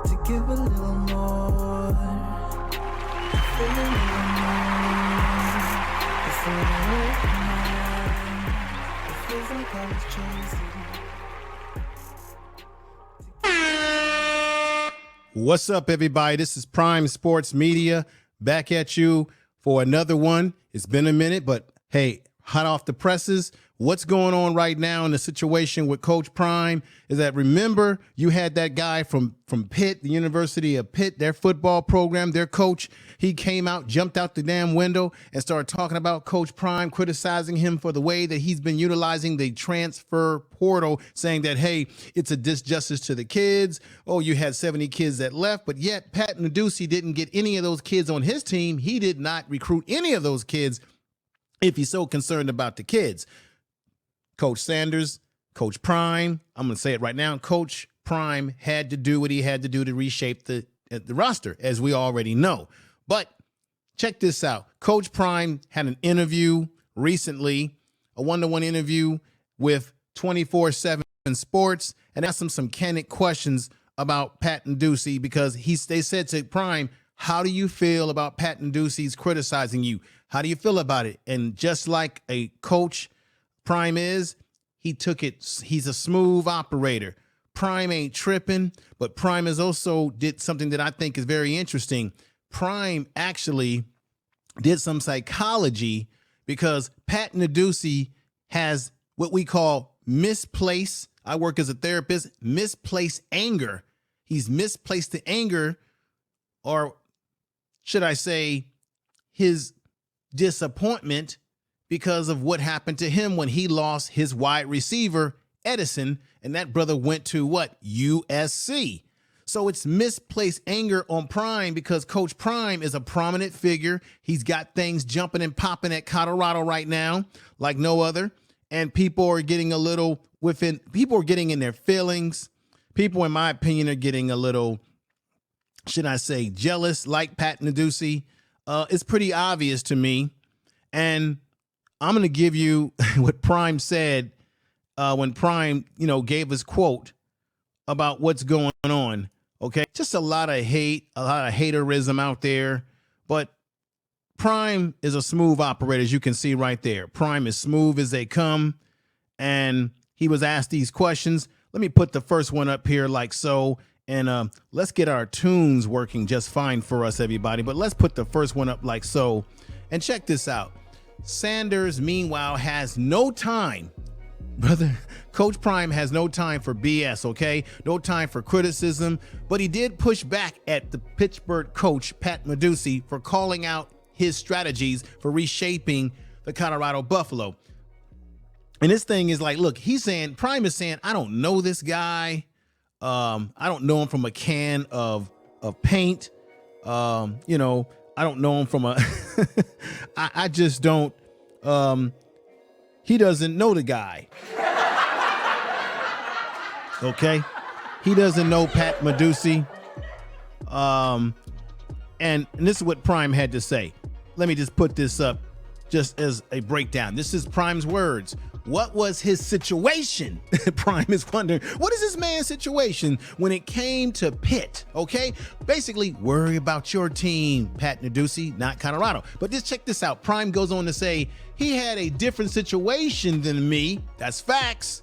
to give a little more. Feel a little more. Before the world mine. It feels like I was chasing. What's up, everybody? This is Prime Sports Media back at you for another one. It's been a minute, but hey, hot off the presses. What's going on right now in the situation with Coach Prime is that, remember, you had that guy from Pitt, the University of Pitt, their football program, their coach. He came out, jumped out the damn window and started talking about Coach Prime, criticizing him for the way that he's been utilizing the transfer portal, saying that, hey, it's a disjustice to the kids. Oh, you had 70 kids that left, but yet Pat Narduzzi didn't get any of those kids on his team. He did not recruit any of those kids if he's so concerned about the kids. Coach Sanders, Coach Prime, I'm going to say it right now, Coach Prime had to do what he had to do to reshape the roster, as we already know. But check this out. Coach Prime had an interview recently, a one-to-one interview with 24/7 Sports, and asked him some candid questions about Pat Narduzzi, because they said to Prime, how do you feel about Pat Narduzzi's criticizing you? How do you feel about it? And just like a coach Prime is, he took it. He's a smooth operator. Prime ain't tripping, but Prime has also did something that I think is very interesting. Prime actually did some psychology, because Pat Narduzzi has what we call misplaced, I work as a therapist, misplaced anger. He's misplaced the anger, or should I say his disappointment, because of what happened to him when he lost his wide receiver, Edison, and that brother went to what? USC. So it's misplaced anger on Prime, because Coach Prime is a prominent figure. He's got things jumping and popping at Colorado right now like no other. And people are getting a little people are getting in their feelings. People, in my opinion, are getting a little, should I say, jealous, like Pat Narduzzi. It's pretty obvious to me. And I'm going to give you what Prime said when Prime, gave his quote about what's going on. Okay, just a lot of hate, a lot of haterism out there. But Prime is a smooth operator, as you can see right there. Prime is smooth as they come. And he was asked these questions. Let me put the first one up here like so. And let's get our tunes working just fine for us, everybody. But let's put the first one up like so. And check this out. Sanders, meanwhile, has no time. Brother, Coach Prime has no time for BS, okay? No time for criticism. But he did push back at the Pittsburgh coach, Pat Narduzzi, for calling out his strategies for reshaping the Colorado Buffalo. And this thing is like, look, Prime is saying, I don't know this guy. I don't know him from a can of paint. I don't know him from a, I just don't, he doesn't know the guy. Okay. He doesn't know Pat Narduzzi. And this is what Prime had to say. Let me just put this up just as a breakdown. This is Prime's words. What was his situation? Prime is wondering, what is this man's situation when it came to Pitt? Okay, basically, worry about your team, Pat Narduzzi, not Colorado. But just check this out. Prime goes on to say he had a different situation than me. That's facts.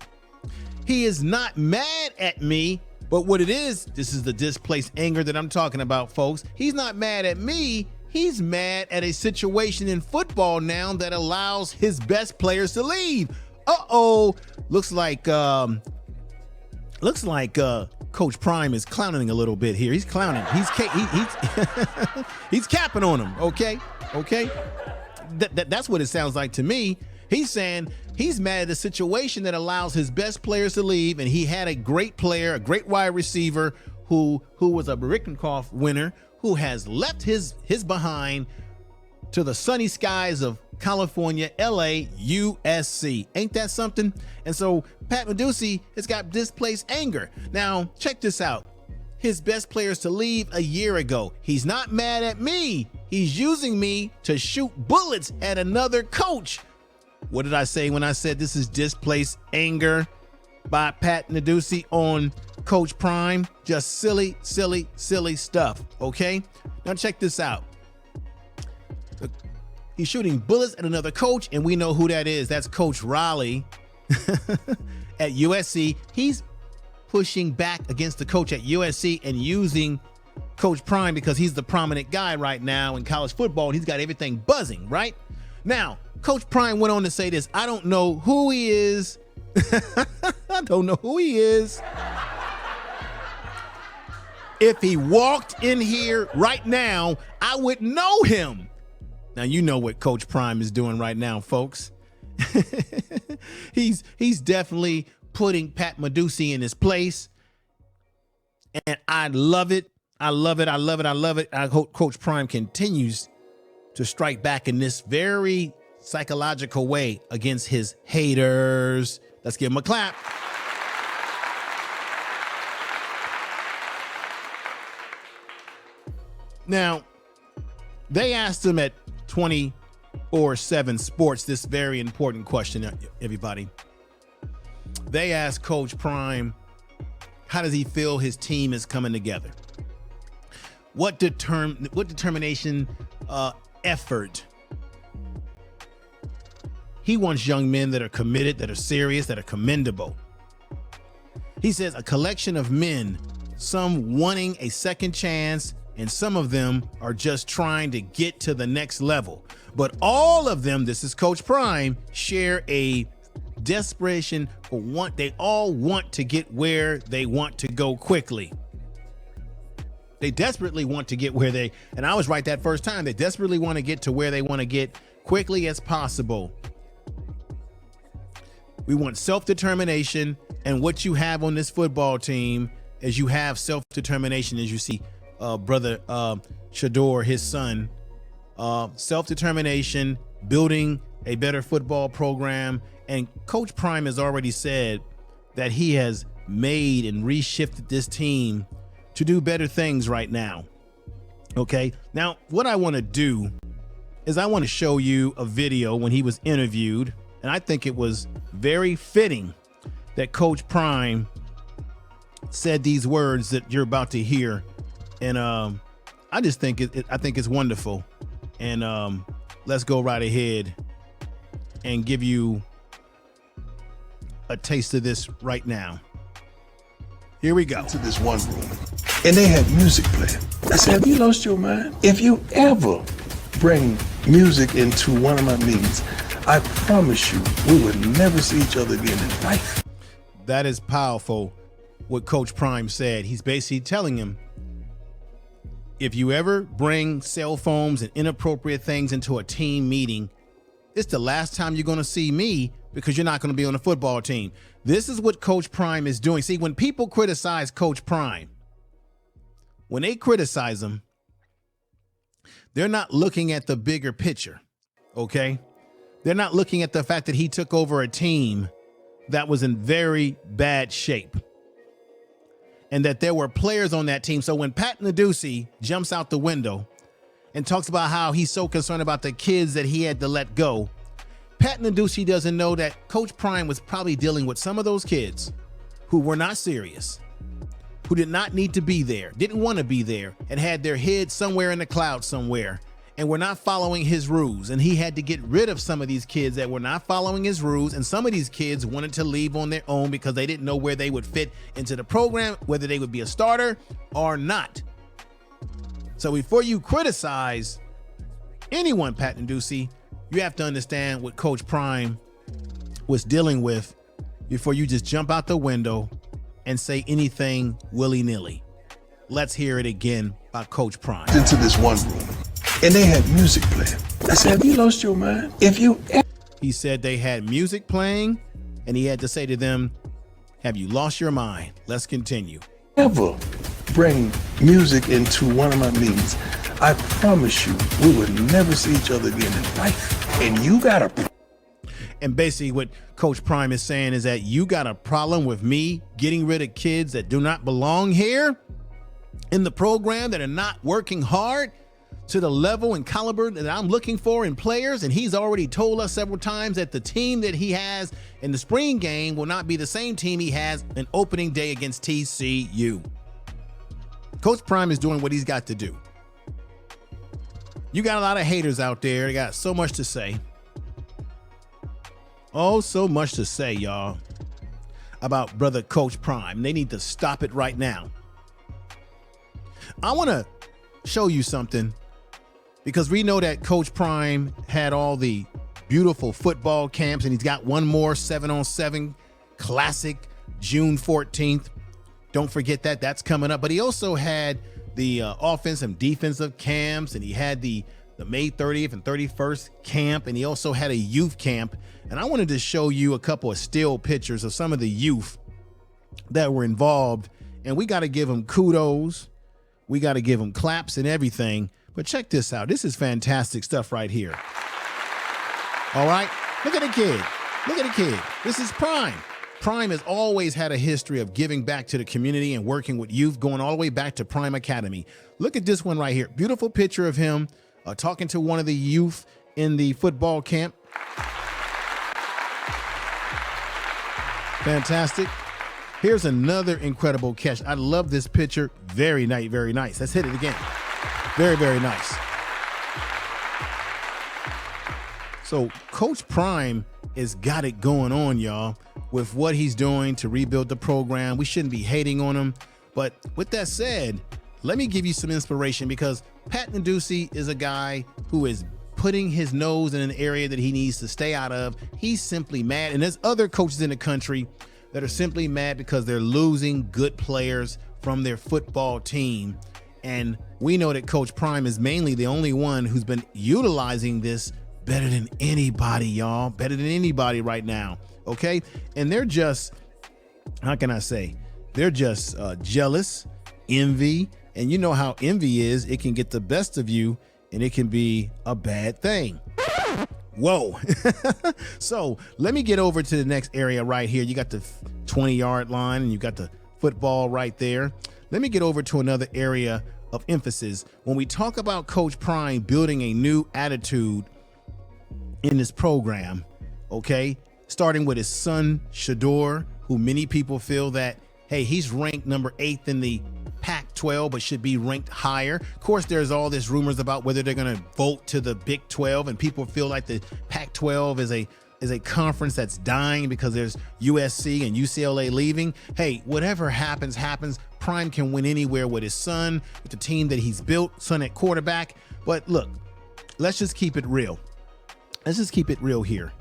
He is not mad at me, but what it is, this is the displaced anger that I'm talking about, folks. He's not mad at me. He's mad at a situation in football now that allows his best players to leave. Uh-oh. Looks like Coach Prime is clowning a little bit here. He's clowning. He's capping on him. Okay. That's what it sounds like to me. He's saying he's mad at a situation that allows his best players to leave, and he had a great player, a great wide receiver who was a Bariknikov winner, who has left his behind to the sunny skies of California, LA, USC. Ain't that something? And so Pat Narduzzi has got displaced anger. Now, check this out. His best players to leave a year ago. He's not mad at me. He's using me to shoot bullets at another coach. What did I say when I said this is displaced anger by Pat Narduzzi on Coach Prime. Just silly, silly, silly stuff, okay? Now check this out. He's shooting bullets at another coach, and we know who that is. That's Coach Riley at USC. He's pushing back against the coach at USC and using Coach Prime because he's the prominent guy right now in college football, and he's got everything buzzing, right? Now, Coach Prime went on to say this. I don't know who he is. I don't know who he is. If he walked in here right now, I would know him. Now, you know what Coach Prime is doing right now, folks. He's definitely putting Pat Narduzzi in his place. And I love it. I love it. I love it. I love it. I hope Coach Prime continues to strike back in this very psychological way against his haters. Let's give him a clap. Now, they asked him at 24/7 Sports this very important question, everybody. They asked Coach Prime, how does he feel his team is coming together? What determination, effort? He wants young men that are committed, that are serious, that are commendable. He says a collection of men, some wanting a second chance, and some of them are just trying to get to the next level. But all of them, this is Coach Prime, share a desperation for they all want to get where they want to go quickly. They desperately want to get where and I was right that first time, they desperately want to get to where they want to get quickly as possible. We want self-determination, and what you have on this football team is you have self-determination, as you see brother SHEDEUR, his son, self-determination, building a better football program. And Coach Prime has already said that he has made and reshifted this team to do better things right now. Okay, now what I want to do is I want to show you a video when he was interviewed, and I think it was very fitting that Coach Prime said these words that you're about to hear. And I just think I think it's wonderful. And let's go right ahead and give you a taste of this right now. Here we go. To this one room, and they had music playing. I said, have you lost your mind? If you ever bring music into one of my meetings, I promise you, we would never see each other again in life. That is powerful, what Coach Prime said. He's basically telling him, if you ever bring cell phones and inappropriate things into a team meeting, it's the last time you're going to see me, because you're not going to be on the football team. This is what Coach Prime is doing. See, when people criticize Coach Prime, when they criticize him, they're not looking at the bigger picture, okay? They're not looking at the fact that he took over a team that was in very bad shape, and that there were players on that team. So when Pat Narduzzi jumps out the window and talks about how he's so concerned about the kids that he had to let go, Pat Narduzzi doesn't know that Coach Prime was probably dealing with some of those kids who were not serious, who did not need to be there, didn't want to be there, and had their head somewhere in the clouds somewhere, and were not following his rules. And he had to get rid of some of these kids that were not following his rules. And some of these kids wanted to leave on their own because they didn't know where they would fit into the program, whether they would be a starter or not. So before you criticize anyone, Pat Narduzzi, you have to understand what Coach Prime was dealing with before you just jump out the window and say anything willy-nilly. Let's hear it again by Coach Prime. Into this one room, and they had music playing. I said, have you lost your mind? If you He said they had music playing, and he had to say to them, have you lost your mind? Let's continue. ever bring music into one of my meetings, I promise you, we would never see each other again in life. And you got a... And basically what Coach Prime is saying is that you got a problem with me getting rid of kids that do not belong here in the program, that are not working hard. to the level and caliber that I'm looking for in players, and he's already told us several times that the team that he has in the spring game will not be the same team he has in opening day against TCU. Coach Prime is doing what he's got to do. You got a lot of haters out there. They got so much to say. Oh, so much to say, y'all, about brother Coach Prime. They need to stop it right now. I want to show you something, because we know that Coach Prime had all the beautiful football camps, and he's got one more 7-on-7 classic June 14th. Don't forget that. That's coming up. But he also had the offensive and defensive camps, and he had the May 30th and 31st camp, and he also had a youth camp. And I wanted to show you a couple of still pictures of some of the youth that were involved, and we got to give them kudos. We got to give them claps and everything. But check this out. This is fantastic stuff right here. All right. Look at the kid. Look at the kid. This is Prime. Prime has always had a history of giving back to the community and working with youth, going all the way back to Prime Academy. Look at this one right here. Beautiful picture of him talking to one of the youth in the football camp. Fantastic. Here's another incredible catch. I love this picture. Very nice, very nice. Let's hit it again. Very, very nice. So Coach Prime has got it going on, y'all, with what he's doing to rebuild the program. We shouldn't be hating on him. But with that said, let me give you some inspiration, because Pat Narduzzi is a guy who is putting his nose in an area that he needs to stay out of. He's simply mad. And there's other coaches in the country that are simply mad because they're losing good players from their football team. And we know that Coach Prime is mainly the only one who's been utilizing this better than anybody, y'all. Better than anybody right now. Okay. And they're just, how can I say? They're just jealous, envy. And you know how envy is. It can get the best of you, and it can be a bad thing. Whoa. So let me get over to the next area right here. You got the 20-yard line, and you got the football right there. Let me get over to another area of emphasis. When we talk about Coach Prime building a new attitude in this program, okay, starting with his son, SHEDEUR, who many people feel that, hey, he's ranked number 8th in the Pac-12, but should be ranked higher. Of course, there's all this rumors about whether they're going to vote to the Big 12, and people feel like the Pac-12 is a conference that's dying because there's USC and UCLA leaving. Hey, whatever happens, happens. Prime can win anywhere with his son, with the team that he's built, son at quarterback. But look, let's just keep it real. Let's just keep it real here.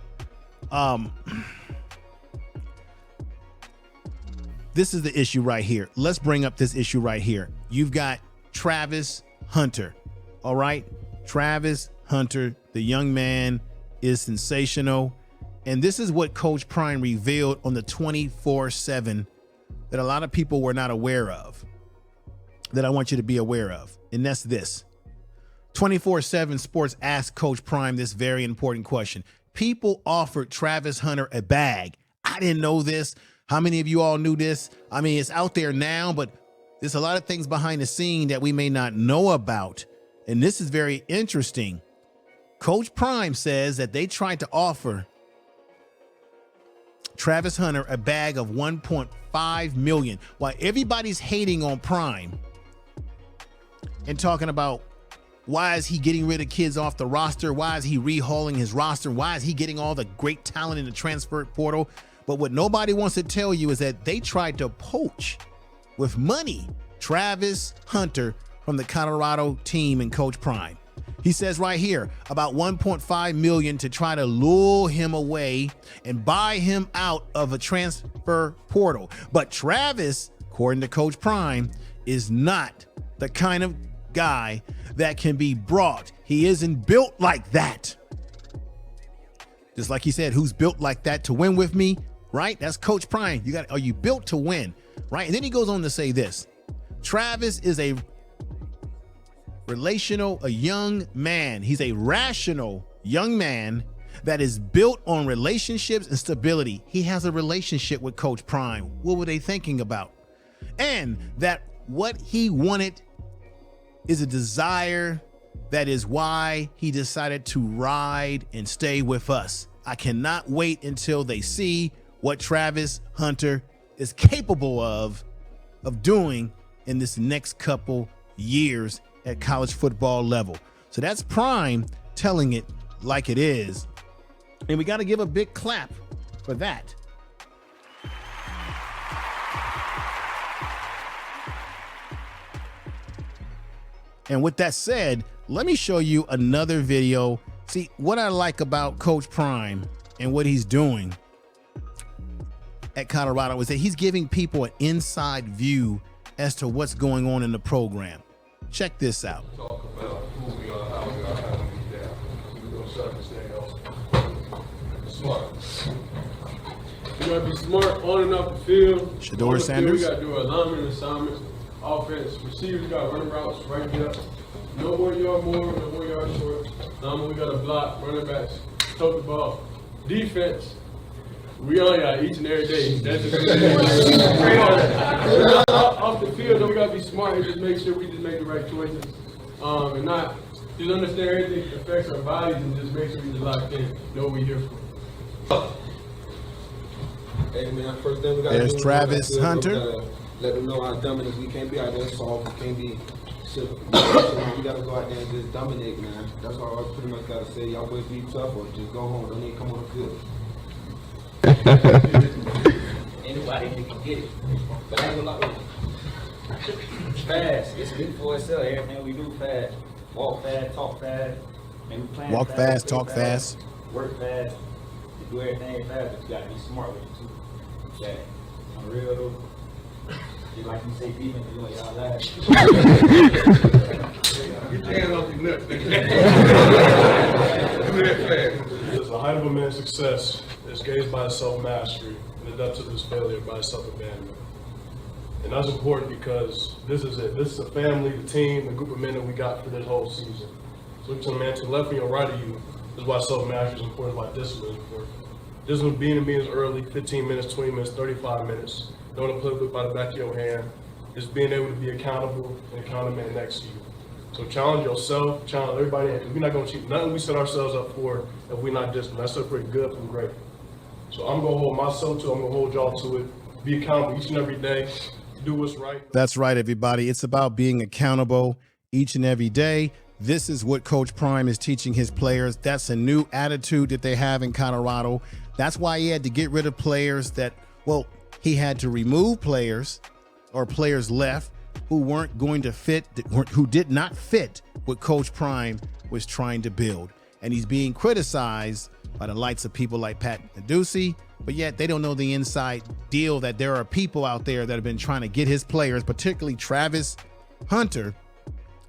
This is the issue right here. Let's bring up this issue right here. You've got Travis Hunter. All right. Travis Hunter, the young man, is sensational. And this is what Coach Prime revealed on the 24/7 that a lot of people were not aware of, that I want you to be aware of. And that's this. 24/7 Sports asked Coach Prime this very important question. People offered Travis Hunter a bag. I didn't know this. How many of you all knew this? I mean, it's out there now, but there's a lot of things behind the scene that we may not know about. And this is very interesting. Coach Prime says that they tried to offer Travis Hunter a bag of $1.5 million. While everybody's hating on Prime and talking about why is he getting rid of kids off the roster? Why is he rehauling his roster? Why is he getting all the great talent in the transfer portal? But what nobody wants to tell you is that they tried to poach with money Travis Hunter from the Colorado team and Coach Prime. He says right here about $1.5 million to try to lure him away and buy him out of a transfer portal. But Travis, according to Coach Prime, is not the kind of guy that can be brought. He isn't built like that. Just like he said, who's built like that to win with me? Right? That's Coach Prime. Are you built to win? Right? And then he goes on to say this. Travis is a young man. He's a rational young man that is built on relationships and stability. He has a relationship with Coach Prime. What were they thinking about? And that what he wanted is a desire That is why he decided to ride and stay with us. I cannot wait until they see what Travis Hunter is capable of doing in this next couple years at college football level. So that's Prime telling it like it is. And we got to give a big clap for that. And with that said, let me show you another video. See, what I like about Coach Prime and what he's doing at Colorado is that he's giving people an inside view as to what's going on in the program. Check this out. Talk about who we are, how we are, how we get down. We're gonna shut this thing off. Smart. We gotta be smart on and off the field. Deion Sanders. We gotta do our alignment assignments. Offense, receivers got running routes right there. No 1 yard more, no 1 yard short. We got to block, running backs, tote the ball. Defense, we on y'all each and every day. That's just off the field, though, we got to be smart and just make sure we just make the right choices. And not just understand everything that affects our bodies and just make sure we just locked in, know what we're here for. Hey man, first thing we got There's Travis Hunter. Let them know how dominant we can't be out there soft. We can't be silly. We gotta go out there and just dominate, man. That's all I pretty much gotta say. Y'all boys be tough or just go home. Don't even come on the field. Anybody can get it. But I ain't gonna lie. Fast. It's good for itself. Everything we do fast. Walk fast, talk fast. And we plan Walk fast, talk fast. Work fast. You do everything fast, but you gotta be smart with it too. Yeah. I'm real though. Just like you say, defense, you know, y'all laugh. Get your hand off your nuts, nigga. The height of a man's success is gauged by his self-mastery, and the depth of his failure by his self-abandonment. And that's important because this is it. This is a family, the team, the group of men that we got for this whole season. So to the man to the left of you or right of you, this is why self-mastery is important, why discipline is important. Discipline being in meetings early, 15 minutes, 20 minutes, 35 minutes. Don't play with by the back of your hand. Just being able to be accountable and count a man next to you. So challenge yourself, challenge everybody, because we're not going to cheat nothing we set ourselves up for if we're not disciplined. That's pretty good from great. So I'm going to hold myself to it. I'm going to hold y'all to it. Be accountable each and every day. Do what's right. That's right, everybody. It's about being accountable each and every day. This is what Coach Prime is teaching his players. That's a new attitude that they have in Colorado. That's why he had to get rid of players that, well, he had to remove players or players left who weren't going to fit, who did not fit what Coach Prime was trying to build. And he's being criticized by the likes of people like Pat Narduzzi, but yet they don't know the inside deal that there are people out there that have been trying to get his players, particularly Travis Hunter,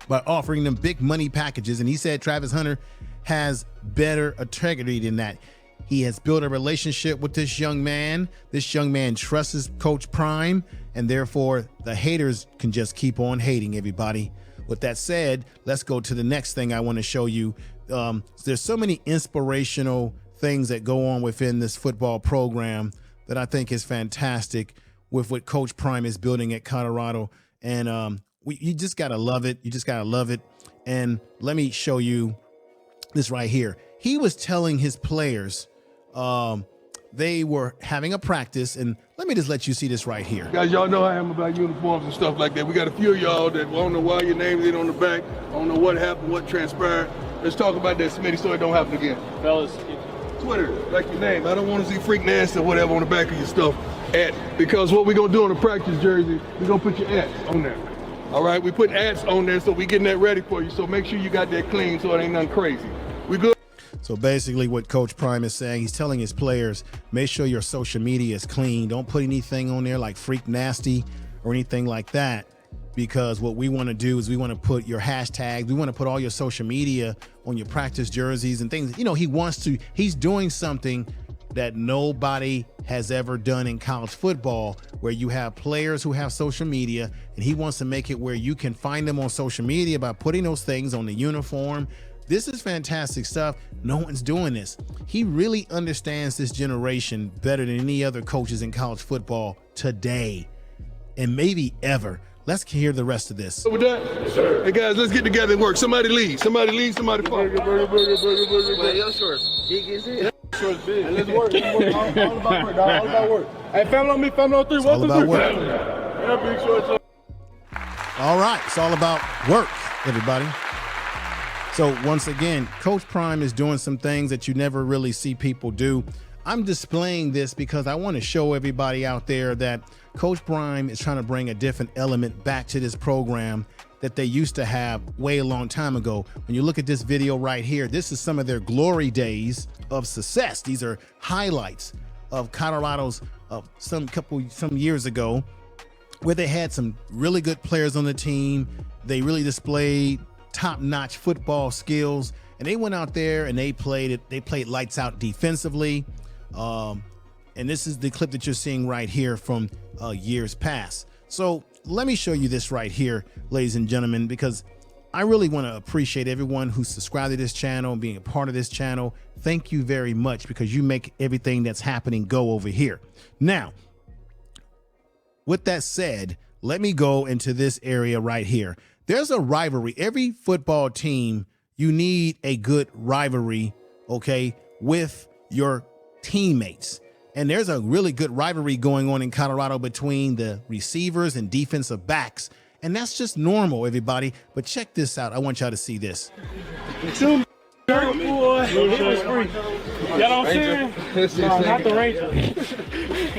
by offering them big money packages. And he said Travis Hunter has better integrity than that. He has built a relationship with this young man. This young man trusts Coach Prime, and therefore the haters can just keep on hating everybody. With that said, let's go to the next thing I want to show you. There's so many inspirational things that go on within this football program that I think is fantastic with what Coach Prime is building at Colorado. And you just got to love it. You just got to love it. And let me show you this right here. He was telling his players, they were having a practice, and let me just let you see this right here. Guys, y'all know how I am about uniforms and stuff like that. We got a few of y'all that don't know why your names ain't on the back. I don't know what happened, what transpired. Let's talk about that, Smitty, so it don't happen again. Fellas, Twitter, like your name. I don't want to see freak nasty or whatever on the back of your stuff. Because what we're going to do on the practice jersey, we're going to put your ats on there. All right, we put ats on there, so we're getting that ready for you. So make sure you got that clean so it ain't nothing crazy. We good? So basically what Coach Prime is saying, he's telling his players, make sure your social media is clean. Don't put anything on there like freak nasty or anything like that, because what we want to do is we want to put your hashtags. We want to put all your social media on your practice jerseys and things. You know, he's doing something that nobody has ever done in college football, where you have players who have social media, and he wants to make it where you can find them on social media by putting those things on the uniform. This is fantastic stuff. No one's doing this. He really understands this generation better than any other coaches in college football today, and maybe ever. Let's hear the rest of this. We're done? Sure. Hey, guys, let's get together and work. Somebody leave. Somebody leave. Somebody fall. Wait, your shorts. Big is it? Shorts big. Let's work. All about work, dog. All about work. Hey, family on me, family on 3. It's all about work. Yeah, big shorts. All right, it's all about work, everybody. So once again, Coach Prime is doing some things that you never really see people do. I'm displaying this because I want to show everybody out there that Coach Prime is trying to bring a different element back to this program that they used to have way a long time ago. When you look at this video right here, this is some of their glory days of success. These are highlights of Colorado's some years ago, where they had some really good players on the team. They really displayed top-notch football skills, and they went out there and they played lights out defensively. And this is the clip that you're seeing right here from years past. So let me show you this right here, ladies and gentlemen, because I really want to appreciate everyone who's subscribed to this channel and being a part of this channel. Thank you very much, because you make everything that's happening go over here. Now, with that said, let me go into this area right here. There's a rivalry. Every football team, you need a good rivalry, okay, with your teammates. And there's a really good rivalry going on in Colorado between the receivers and defensive backs. And that's just normal, everybody. But check this out. I want y'all to see this. Boy, it was free. Y'all don't see him? No, not the Ranger.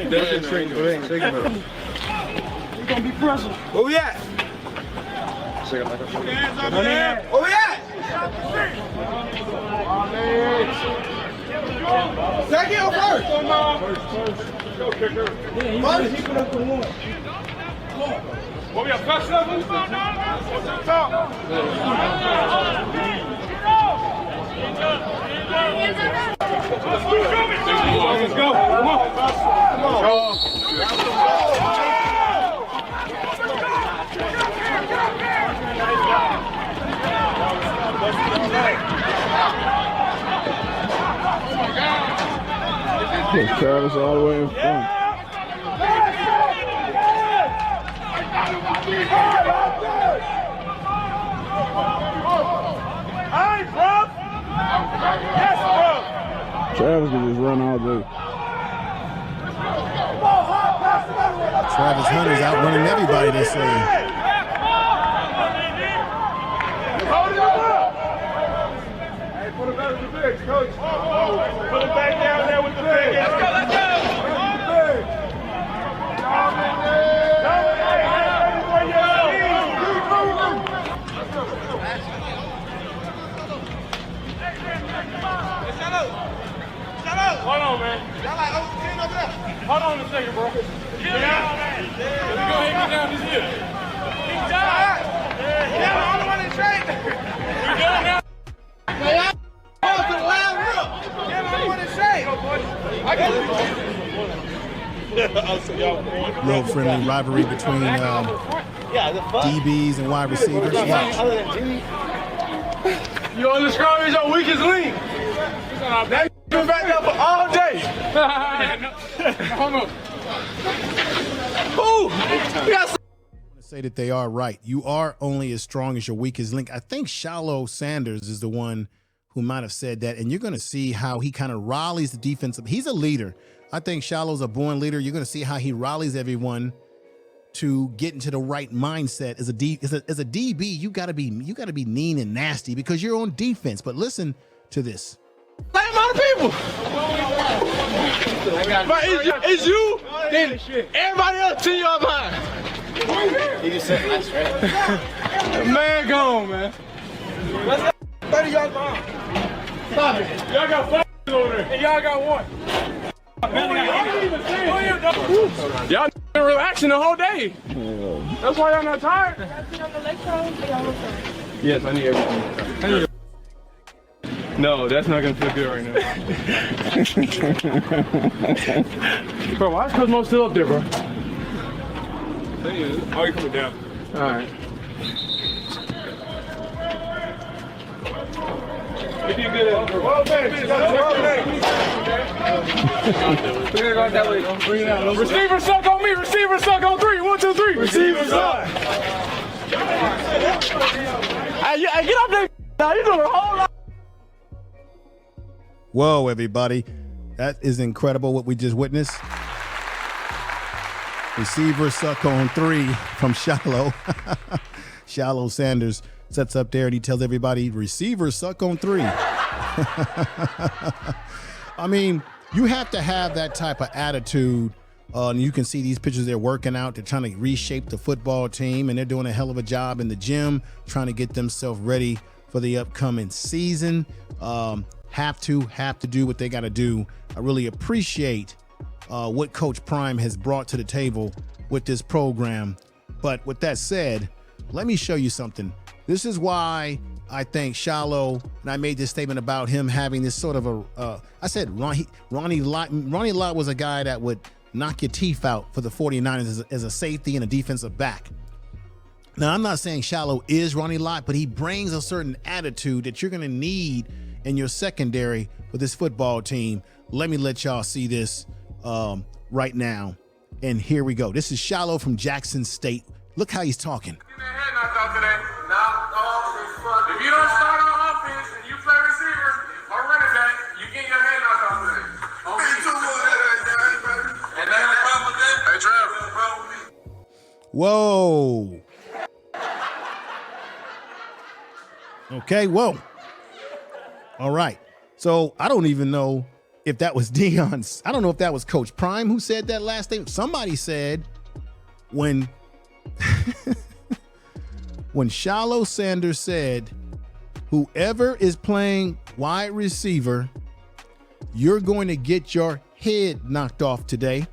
That's the Ranger. He's gonna be present. Where we at? Where we at? Second or first? Go, kicker. First, he put up the one. What we got? Pass it up. What's the top? Let's go. Come on. Travis all the way in front. Travis can just run all day. Travis Hunter's out running everybody, they say. Hey, put it back with the bigs, coach. Put it back down there with the bigs. Let's go, let's go. Hold on, man. Y'all like overseen over there? Hold on a second, bro. Yeah, man. Let's go ahead and get down this hill. Keep down. Yeah, I'm the only one in trade. We going now. Go to the loud room. Yeah, I'm the only one in trade. I got Real friendly rivalry between DBs and wide receivers. Watch. You on the scrimmage, your weakest link. That been back there for all day. Hold on. Ooh, yes. Say that they are right. You are only as strong as your weakest link. I think Deion Sanders is the one who might have said that, and you're going to see how he kind of rallies the defense. He's a leader. I think Shallow's a born leader. You're going to see how he rallies everyone to get into the right mindset. As a DB, you got to be mean and nasty because you're on defense. But listen to this. Same amount of people. But it's you, then everybody else to your behind. He just said that's right. Man, gone, man. 30 yards behind. Stop it. Y'all got 5 over there. And y'all got 1. Y'all been relaxing the whole day. That's why y'all not tired. Yes, I need everything. No, that's not gonna feel good right now. Bro, why is Cosmo still up there, bro? Oh, you're coming down. All right. You did good at it, bro. Bring it out. Receiver suck on me. Receiver suck on 3. 1, 2, 3. Receiver suck. Hey, get up there. Now you doing a whole lot. Whoa, everybody. That is incredible what we just witnessed. Receiver suck on 3 from SHILO. SHILO Sanders sets up there and he tells everybody, receiver suck on 3. I mean, you have to have that type of attitude. And you can see these pictures, they're working out. They're trying to reshape the football team, and they're doing a hell of a job in the gym, trying to get themselves ready for the upcoming season. Have to do what they got to do. I really appreciate what Coach Prime has brought to the table with this program. But with that said, let me show you something. This is why I think SHILO, and I made this statement about him having this sort of I said Ronnie Lott was a guy that would knock your teeth out for the 49ers as a safety and a defensive back. Now, I'm not saying SHILO is Ronnie Lott, but he brings a certain attitude that you're going to need in your secondary for this football team. Let me let y'all see this right now. And here we go. This is SHILO from Jackson State. Look how he's talking. If you don't start on offense and you play receiver or running back, you get your head knocked off today. And that's the problem with that. Hey, Trav. Whoa. Okay, whoa. All right. So I don't even know if that was Deion. I don't know if that was Coach Prime who said that last thing. Somebody said when when SHILO Sanders said, whoever is playing wide receiver, you're going to get your head knocked off today.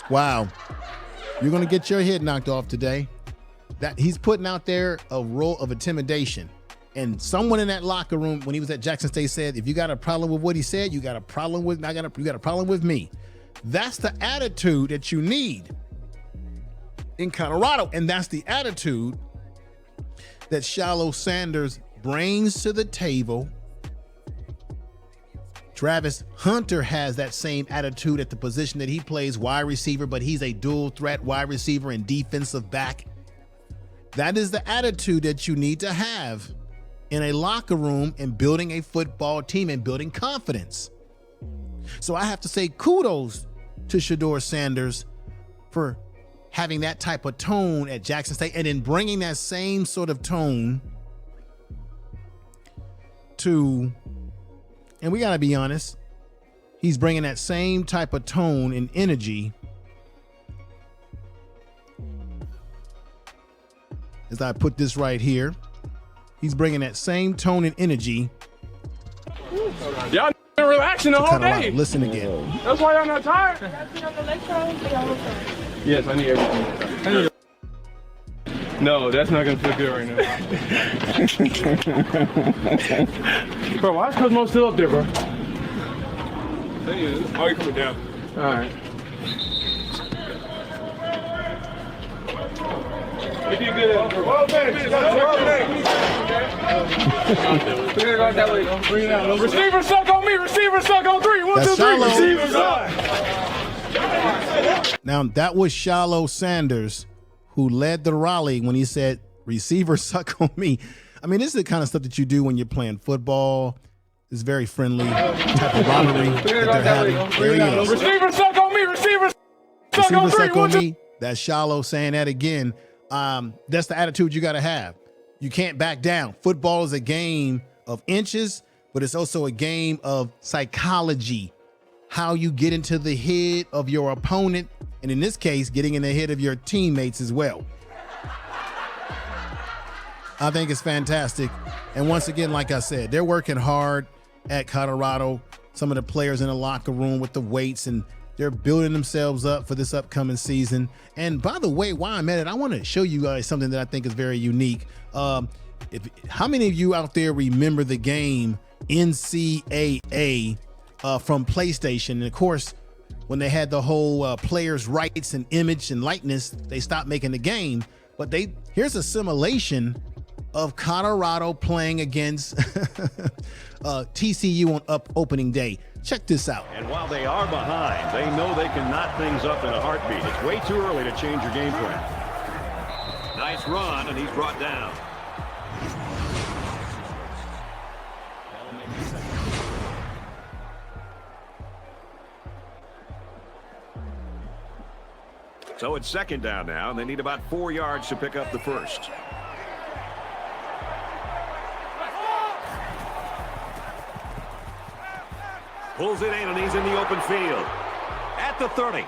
Wow. You're going to get your head knocked off today. That he's putting out there a role of intimidation. And someone in that locker room when he was at Jackson State said, if you got a problem with what he said, you got a problem with you got a problem with me. That's the attitude that you need in Colorado. And that's the attitude that SHILO Sanders brings to the table. Travis Hunter has that same attitude at the position that he plays, wide receiver, but he's a dual threat wide receiver and defensive back. That is the attitude that you need to have in a locker room and building a football team and building confidence. So I have to say kudos to Deion Sanders for having that type of tone at Jackson State and then bringing that same sort of tone to, and we got to be honest, he's bringing that same type of tone and energy as I put this right here. He's bringing that same tone and energy. Y'all been relaxing the whole day. Listen again. That's why y'all not tired. Yes, I need everything. No, that's not gonna feel good right now. Bro, why is Cosmo still up there, bro? Oh, you're coming down. All right. You did good at Bring it out. Receiver suck on me. Receiver suck on 3. 1, 2, 3. Receiver suck. Now, that was SHILO Sanders who led the rally when he said, receiver suck on me. I mean, this is the kind of stuff that you do when you're playing football. It's very friendly type of rivalry that they're having. There he is. Receiver suck on me. Receiver suck on 3. Suck on me. That's SHILO saying that again. That's the attitude you got to have. You can't back down. Football is a game of inches, but it's also a game of psychology. How you get into the head of your opponent, and in this case, getting in the head of your teammates as well. I think it's fantastic. And once again, like I said, they're working hard at Colorado. Some of the players in the locker room with the weights, and they're building themselves up for this upcoming season. And by the way, while I'm at it, I want to show you guys something that I think is very unique. How many of you out there remember the game NCAA from PlayStation? And of course, when they had the whole players' rights and image and likeness, they stopped making the game. But here's a simulation of Colorado playing against TCU on opening day. Check this out. And while they are behind, they know they can knot things up in a heartbeat. It's way too early to change your game plan. Nice run, and he's brought down. So it's second down now, and they need about 4 yards to pick up the first. Pulls it in, and he's in the open field at the 30.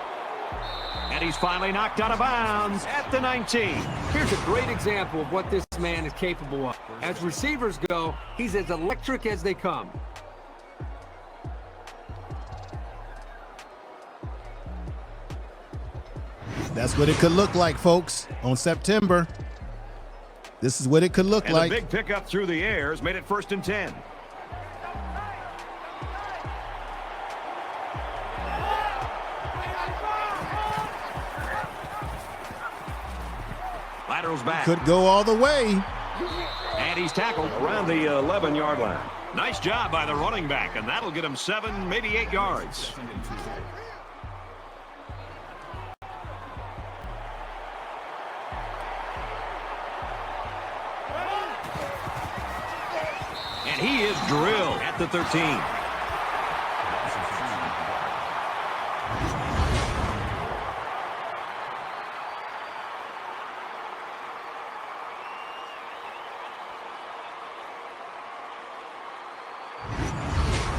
And he's finally knocked out of bounds at the 19. Here's a great example of what this man is capable of. As receivers go, he's as electric as they come. That's what it could look like, folks, on September. This is what it could look like. And a big pickup through the air has made it 1st and 10. Lateral's back. Could go all the way. And he's tackled around the 11-yard line. Nice job by the running back, and that'll get him 7, maybe 8 yards. And he is drilled at the 13.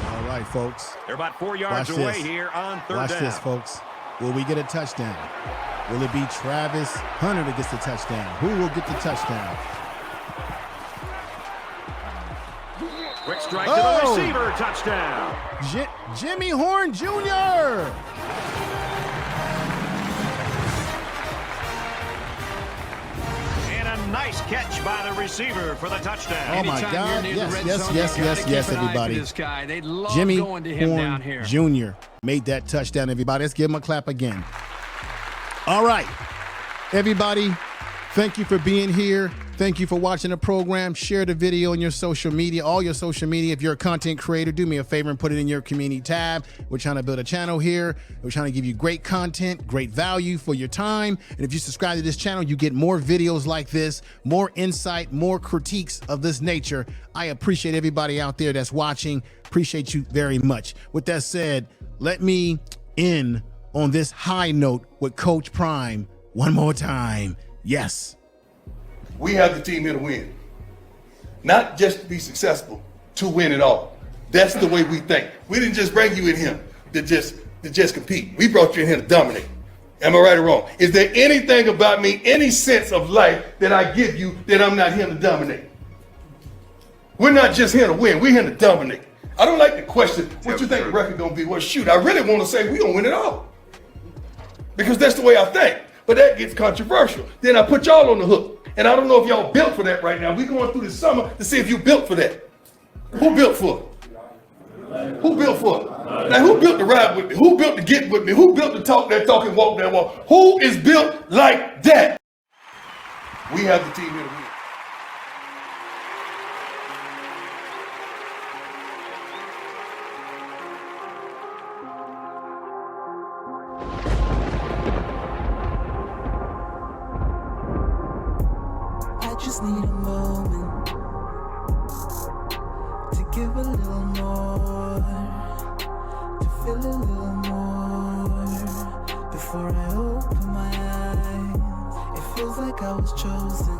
All right, folks. They're about 4 yards away here on 3rd down. Watch this, folks. Will we get a touchdown? Will it be Travis Hunter that gets the touchdown? Who will get the touchdown? Quick strike to the receiver, touchdown. Jimmy Horn Jr. And a nice catch by the receiver for the touchdown. Oh my God! Yes, everybody. Jimmy Horn Jr. made that touchdown. Everybody, let's give him a clap again. All right, everybody. Thank you for being here. Thank you for watching the program. Share the video on your social media, all your social media. If you're a content creator, do me a favor and put it in your community tab. We're trying to build a channel here. We're trying to give you great content, great value for your time. And if you subscribe to this channel, you get more videos like this, more insight, more critiques of this nature. I appreciate everybody out there that's watching. Appreciate you very much. With that said, let me end on this high note with Coach Prime one more time. Yes. We have the team here to win. Not just to be successful, to win it all. That's the way we think. We didn't just bring you in here to just compete. We brought you in here to dominate. Am I right or wrong? Is there anything about me, any sense of life that I give you that I'm not here to dominate? We're not just here to win, we're here to dominate. I don't like the question, what you think the record gonna be? Well, shoot, I really want to say we gonna win it all. Because that's the way I think. But that gets controversial. Then I put y'all on the hook. And I don't know if y'all built for that right now. We're going through this summer to see if you built for that. Who built for it? Who built for it? Now, who built to ride with me? Who built to get with me? Who built to talk that talk and walk that walk? Who is built like that? We have the team here to win. Just need a moment to give a little more, to feel a little more before I open my eyes. It feels like I was chosen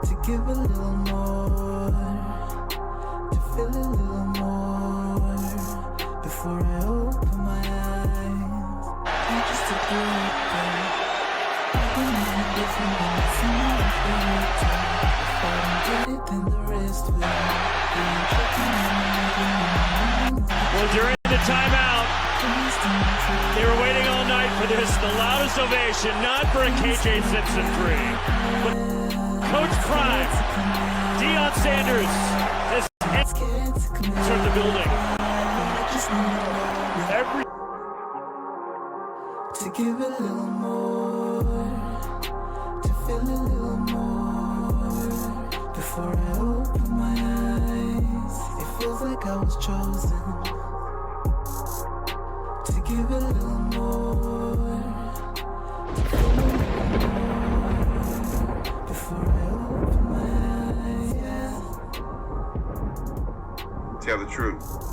to give a little more, to feel a little more before I open my eyes. I just took the right thing. Well, during the timeout, they were waiting all night for this, the loudest ovation, not for a KJ Simpson 3, but Coach Prime, Deion Sanders, has entered the building. To give a little more, to feel a little more was chosen to give a little more, to feel a little more before I open my eyes. Yeah. Tell the truth.